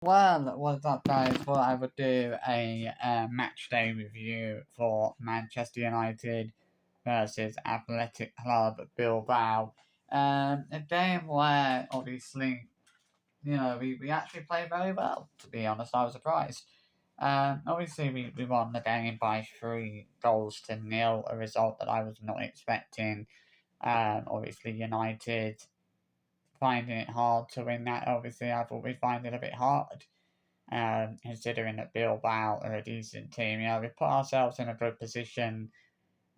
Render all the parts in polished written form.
Well, what's up, guys? Well, I would do a match day review for Manchester United versus Athletic Club Bilbao. A game where, obviously, we actually played very well, to be honest. I was surprised. Obviously, we won the game by 3 goals to nil, a result that I was not expecting. Obviously, United finding it hard to win that. Obviously, I thought we'd find it a bit hard. Considering that Bilbao are a decent team. We put ourselves in a good position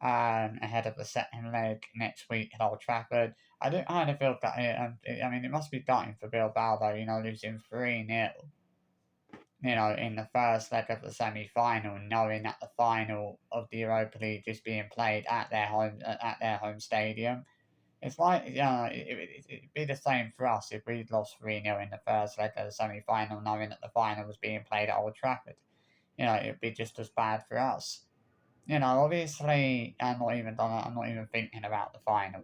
ahead of the second leg next week at Old Trafford. I do kind of feel that, it must be gutting for Bilbao, though, losing 3-0, in the first leg of the semi-final, knowing that the final of the Europa League is being played at their home stadium. It's like, it'd be the same for us if we'd lost 3-0 in the first leg of the semi final, knowing that the final was being played at Old Trafford. It'd be just as bad for us. Obviously, I'm not even thinking about the final,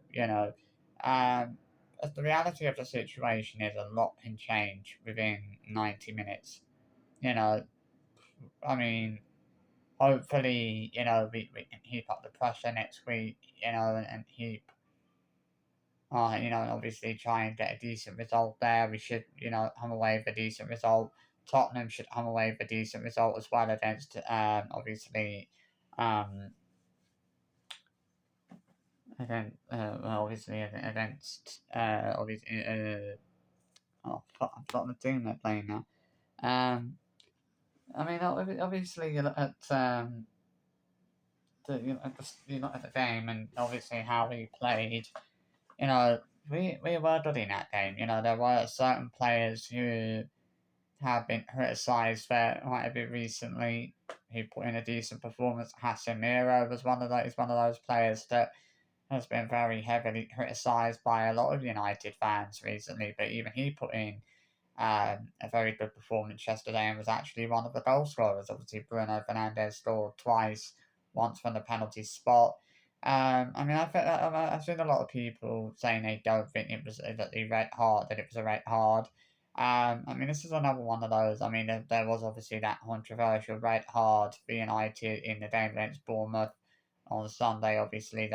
as the reality of the situation is a lot can change within 90 minutes. You know, I mean, hopefully, we can keep up the pressure next week, and keep obviously try and get a decent result there. We should, come away with a decent result. Tottenham should come away with a decent result as well against, obviously, um, against, obviously, I've forgotten the team they're playing now. Obviously, you look at, the game and obviously how we played. You know, we were good in that game. There were certain players who have been criticised there quite a bit recently. He put in a decent performance. Casemiro was one of those players that has been very heavily criticised by a lot of United fans recently. But even he put in a very good performance yesterday and was actually one of the goal scorers. Obviously, Bruno Fernandes scored twice, once from the penalty spot. I've seen a lot of people saying they don't think it was that it was a red hard. This is another one of those. There was obviously that controversial red hard for United in the game against Bournemouth on Sunday. Obviously,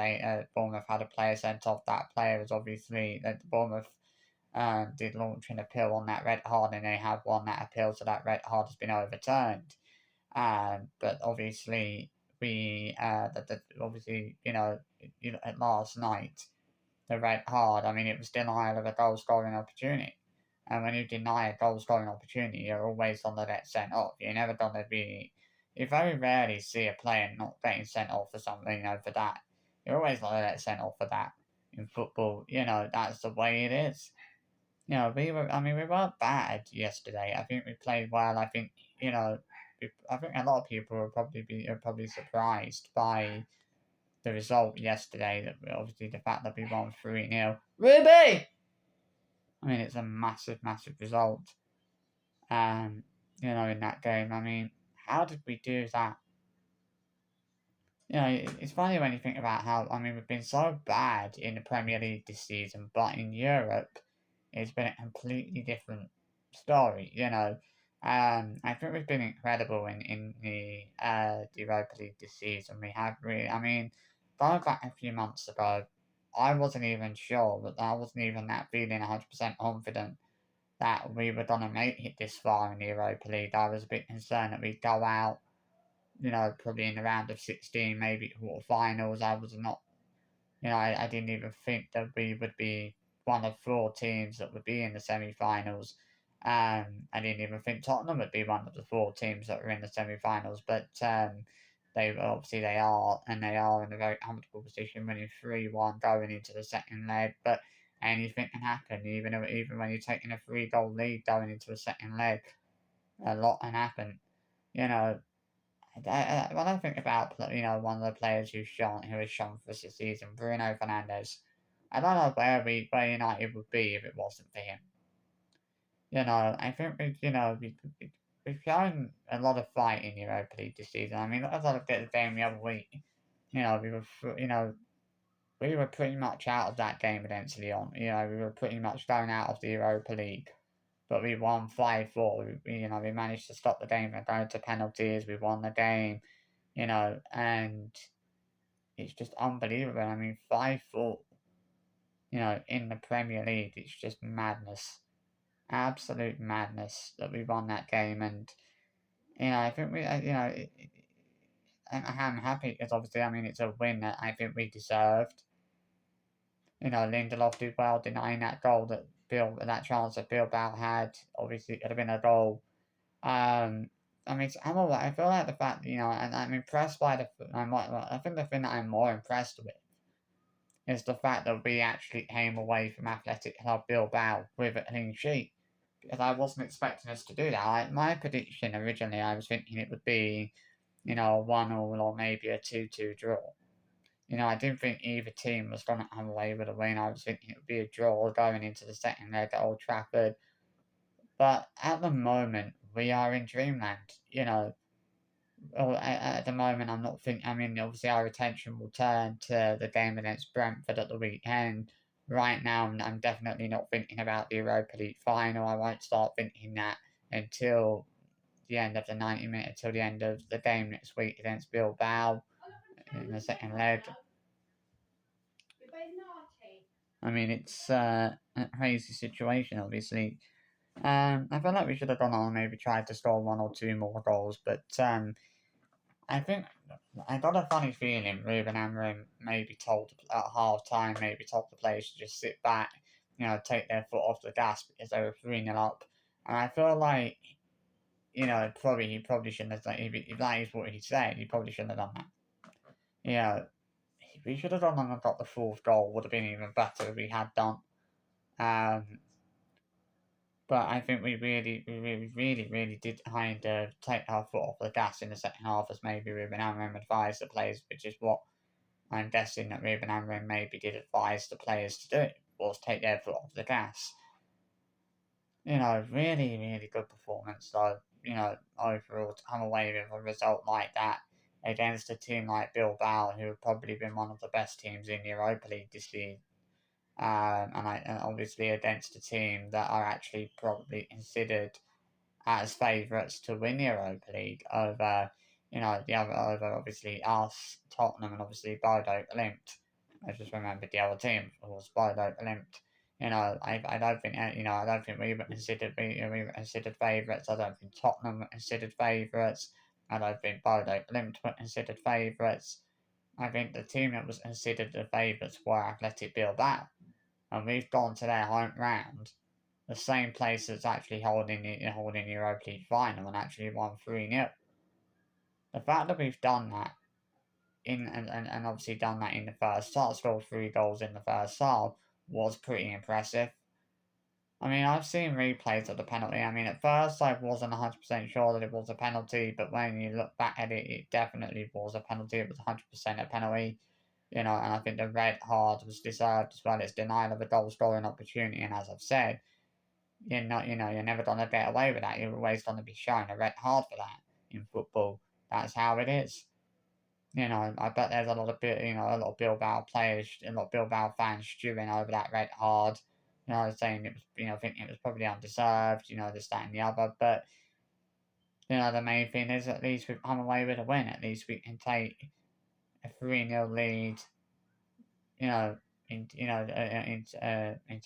Bournemouth had a player sent off. That player was obviously Bournemouth did launch an appeal on that red card, and they have won that appeal, so that red card has been overturned. But obviously, at last night, the red card. It was denial of a goal scoring opportunity. And when you deny a goal scoring opportunity, you're always on the get sent off. You're never gonna be. You very rarely see a player not getting sent off for something, for that. You're always gonna get sent off for that in football. That's the way it is. We weren't bad yesterday. I think we played well. I think a lot of people are probably surprised by the result yesterday. That obviously the fact that we won 3-0. Ruby! It's a massive, massive result. In that game. How did we do that? It's funny when you think about how, we've been so bad in the Premier League this season, but in Europe, it's been a completely different story, I think we've been incredible in the Europa League this season. We have really, going back a few months ago, I wasn't even sure, but I wasn't even that feeling 100% confident that we were going to make it this far in the Europa League. I was a bit concerned that we'd go out probably in the round of 16, maybe quarterfinals. I was not, I didn't even think that we would be one of 4 teams that would be in the semi-finals. I didn't even think Tottenham would be one of the 4 teams that were in the semi-finals, but they are, and they are in a very comfortable position, winning 3-1 going into the second leg. But anything can happen, even when you're taking a 3-goal lead going into a second leg. A lot can happen, you know. When I think about one of the players who has shown for this season, Bruno Fernandes, I don't know where United would be if it wasn't for him. I think we've shown a lot of fight in Europa League this season. Look at the game the other week. We were pretty much out of that game against Lyon. We were pretty much going out of the Europa League. but we won 5-4. We managed to stop the game and go to penalties. We won the game, and it's just unbelievable. I mean, 5-4, in the Premier League, it's just madness, absolute madness that we won that game. And I think I'm happy because obviously, I mean, it's a win that I think we deserved. Lindelof did well denying that goal that chance that Bilbao had. Obviously, it could have been a goal. I mean, I feel like the fact, and I'm impressed by I think the thing that I'm more impressed with is the fact that we actually came away from Athletic Club Bilbao with a clean sheet. Because I wasn't expecting us to do that. My prediction originally, I was thinking it would be, a 1-1 or maybe a 2-2 draw. I didn't think either team was going to come away with a win. I was thinking it would be a draw going into the second leg at Old Trafford. But at the moment, we are in dreamland. At the moment, I'm not thinking. I mean, obviously, our attention will turn to the game against Brentford at the weekend. Right now, I'm definitely not thinking about the Europa League final. I won't start thinking that until the end of the 90 minutes, till the end of the game next week against Bilbao in the second leg. I mean, it's a crazy situation, obviously. I feel like we should have gone on and maybe tried to score one or two more goals, but I think I got a funny feeling Ruben Amorim maybe told at half time, maybe told the players to just sit back, take their foot off the gas because they were 3-0 up. And I feel like, he probably shouldn't have done if that is what he said, he probably shouldn't have done that. You know, we should have done and got the fourth goal, would have been even better if we had done. Um, but I think we really did kind of take our foot off the gas in the second half, as maybe Ruben Amorim advised the players, which is what I'm guessing that Ruben Amorim maybe did advise the players to do, was take their foot off the gas. Really good performance though. Overall to come away with a result like that against a team like Bilbao, who have probably been one of the best teams in the Europa League this season. And obviously against a team that are actually probably considered as favourites to win the Europa League over, the other over obviously us, Tottenham, and obviously Bodo Glimt. I just remembered the other team was Bodo Glimt. I don't think I don't think we were considered favourites. I don't think Tottenham were considered favourites. I don't think Bodo Glimt were considered favourites. I think the team that was considered the favourites were Athletic Bilbao, and we've gone to their home round, the same place that's actually holding the Europa League final, and actually won 3-0. The fact that we've done that and obviously done that in the first half, scored 3 goals in the first half, was pretty impressive. I mean, I've seen replays of the penalty. I mean, at first I wasn't 100% sure that it was a penalty, but when you look back at it, it definitely was a penalty. It was 100% a penalty. And I think the red card was deserved as well as denial of a goal scoring opportunity. And as I've said, you're never going to get away with that. You're always going to be shown a red card for that in football. That's how it is. I bet there's a lot of Bilbao players, a lot of Bilbao fans stewing over that red card. Saying it was, thinking it was probably undeserved. This, that, and the other. But the main thing is at least we've come away with a win. At least we can take a 3-0 lead. Into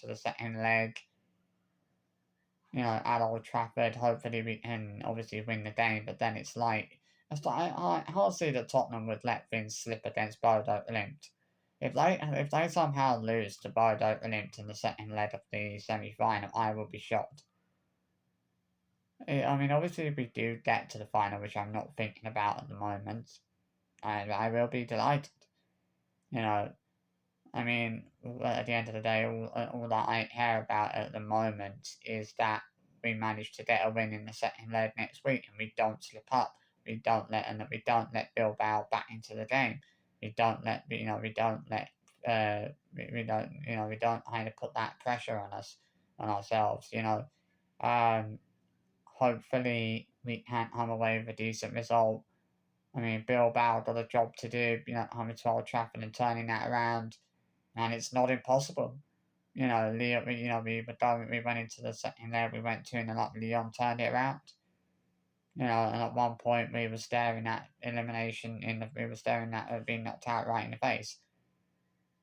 the second leg. At Old Trafford. Hopefully we can obviously win the game, but then I can't see that Tottenham would let things slip against Bodo Glimt. If they somehow lose to Bodo Glimt in the second leg of the semi-final, I will be shocked. I mean, obviously, if we do get to the final, which I'm not thinking about at the moment, I will be delighted. I mean, at the end of the day, all that I care about at the moment is that we manage to get a win in the second leg next week, and we don't slip up. We don't let Bilbao back into the game. We don't let we don't let we don't kind of put that pressure on ourselves. Um, Hopefully we can come away with a decent result. I mean, Bilbao got a job to do. Coming to Old Trafford and turning that around, and it's not impossible. we went into the second leg, we went 2-0 up, Lyon turned it around. And at one point we were staring at elimination we were staring at being knocked out right in the face.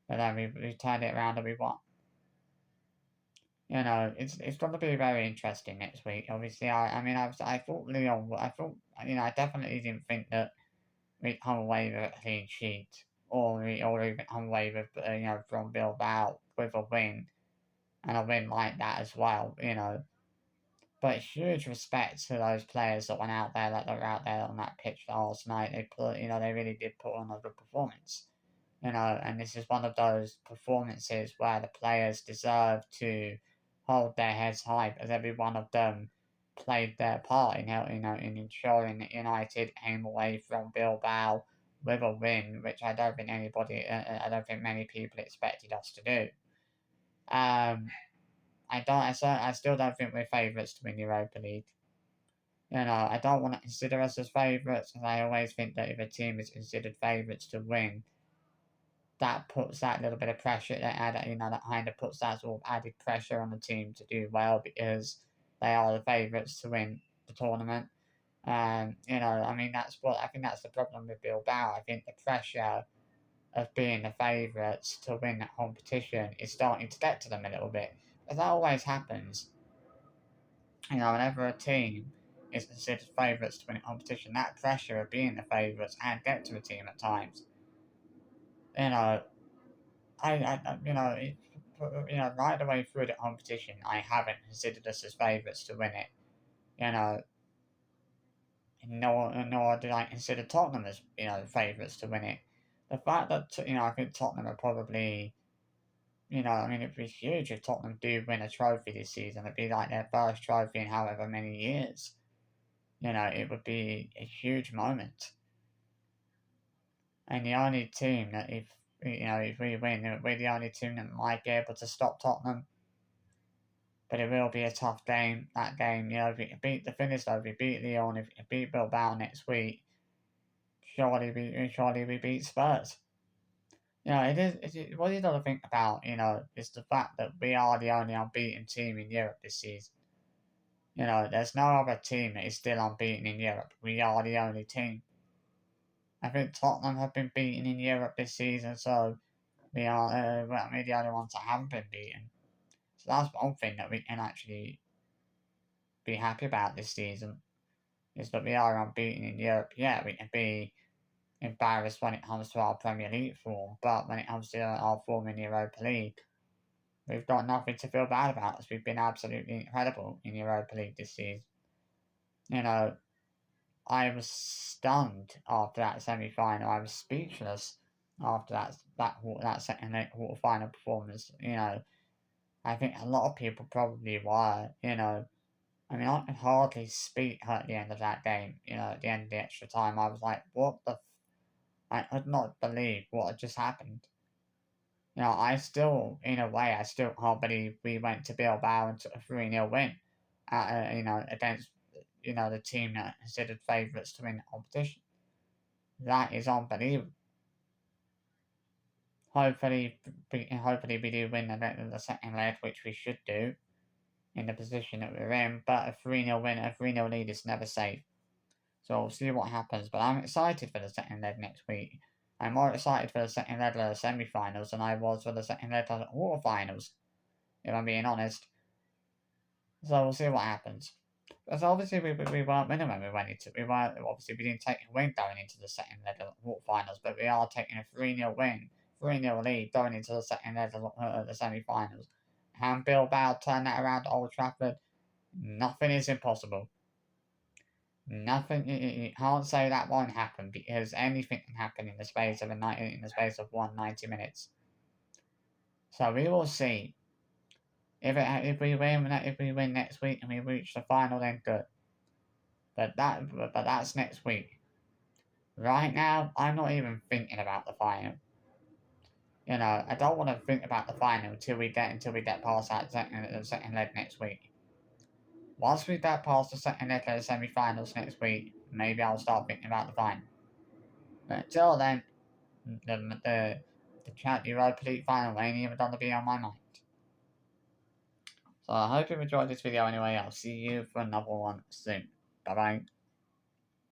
But then we turned it around and we won. It's going to be very interesting next week. Obviously, I thought Lyon, I definitely didn't think that we'd come away with a clean sheet or even come away with, from Bilbao with a win and a win like that as well, But huge respect to those players that went out there, that were out there on that pitch last night. They really did put on a good performance. And this is one of those performances where the players deserve to hold their heads high because every one of them played their part in ensuring that United came away from Bilbao with a win, which I don't think I don't think many people expected us to do. Um, I still don't think we're favourites to win Europa League. I don't want to consider us as favourites because I always think that if a team is considered favourites to win, that puts that little bit of pressure that kind of puts that sort of added pressure on the team to do well because they are the favourites to win the tournament. I think that's the problem with Bilbao. I think the pressure of being the favourites to win that competition is starting to get to them a little bit. As that always happens, whenever a team is considered favourites to win a competition, that pressure of being the favourites can get to a team at times. You know, right away through the competition, I haven't considered us as favourites to win it. You know, nor did I consider Tottenham as favourites to win it. The fact that I think Tottenham are probably it'd be huge if Tottenham do win a trophy this season. It'd be like their first trophy in however many years. It would be a huge moment. And the only team that if we win, we're the only team that might be able to stop Tottenham. But it will be a tough game. That game, if we can beat the finish though, if we beat Lyon, if we can beat Bilbao next week, surely we beat Spurs. What you got to think about, is the fact that we are the only unbeaten team in Europe this season. There's no other team that is still unbeaten in Europe. We are the only team. I think Tottenham have been beaten in Europe this season, so we're the only ones that haven't been beaten. So that's one thing that we can actually be happy about this season, is that we are unbeaten in Europe. Yeah, we can be embarrassed when it comes to our Premier League form, but when it comes to our form in the Europa League, we've got nothing to feel bad about as we've been absolutely incredible in the Europa League this season. I was stunned after that semi-final. I was speechless after that second leg quarter final performance. I think a lot of people probably were. I could hardly speak at the end of that game. At the end of the extra time, I was like, "What the?" I could not believe what had just happened. I still can't believe we went to Bilbao and took a 3-0 win, against, the team that are considered favourites to win the competition. That is unbelievable. Hopefully we do win the second leg, which we should do in the position that we're in, but a 3-0 win, a 3-0 lead is never safe. So we'll see what happens, but I'm excited for the second leg next week. I'm more excited for the second leg of the semi-finals than I was for the second leg of the quarter-finals, if I'm being honest. So we'll see what happens. Because obviously we weren't winning when we went into we didn't take a win going into the second leg of the quarterfinals, but we are taking a 3-0 win, 3-0 lead going into the second leg of the semi-finals. Can Bilbao turn that around at Old Trafford? Nothing is impossible. Nothing. You can't say that won't happen because anything can happen in the space of 90 minutes. So we will see. If we win next week and we reach the final, then good. But that's next week. Right now, I'm not even thinking about the final. I don't want to think about the final until we get past the second leg next week. Once we get past the second leg of the semi-finals next week, maybe I'll start thinking about the final. But until then, the Europa League final ain't even going to be on my mind. So I hope you've enjoyed this video anyway. I'll see you for another one soon. Bye bye.